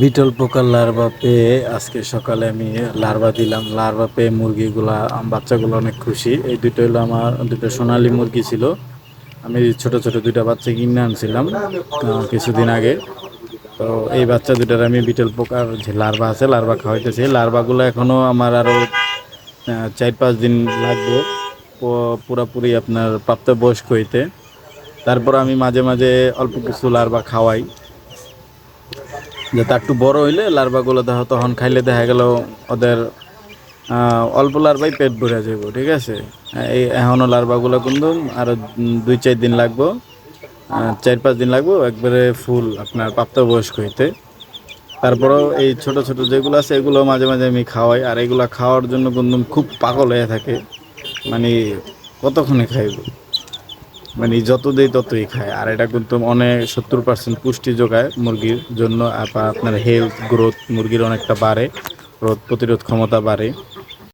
Beetle পোকার larva পেয়ে আজকে সকালে আমি লার্ভা দিলাম। লার্ভা পেয়ে মুরগিগুলা বাচ্চাগুলো অনেক খুশি। এই দুটো হলো আমার দুটো সোনালী মুরগি ছিল। আমি ছোট ছোট দুইটা বাচ্চা কিনে আনছিলাম কিছুদিন আগে। তো এই বাচ্চা দুটার আমি বিটল পোকার যে লার্ভা আছে লার্ভা খাওয়াইতেছি। লার্ভাগুলো এখনো আমার আরো 4-5 দিন লাগবে পুরাপুরি আপনার প্রাপ্তবয়স্ক হইতে। তারপর আমি মাঝে মাঝে অল্প কিছু লার্ভা খাওয়াই, যাতে একটু বড় হইলে লার্ভাগুলো তখন খাইলে দেখা গেল ওদের অল্প লার্ভাই পেট ভরে যাইব। ঠিক আছে, এই এখনও লার্ভাগুলো কিন্তু আরও 2-4 দিন লাগবো, 4-5 দিন লাগবো একবারে ফুল আপনার প্রাপ্তবয়স্ক হইতে। তারপরেও এই ছোট ছোট যেগুলো আছে এগুলো মাঝে মাঝে আমি খাওয়াই, আর এগুলো খাওয়ার জন্য কিন্তু খুব পাগল হয়ে থাকে। মানে কতক্ষণে খাইব, মানে যত দেই ততই খায়। আর এটা কিন্তু অনেক 70% পুষ্টি যোগায় মুরগির জন্য। আপনার হেলথ গ্রোথ মুরগির অনেকটা বাড়ে, রোগ প্রতিরোধ ক্ষমতা বাড়ে।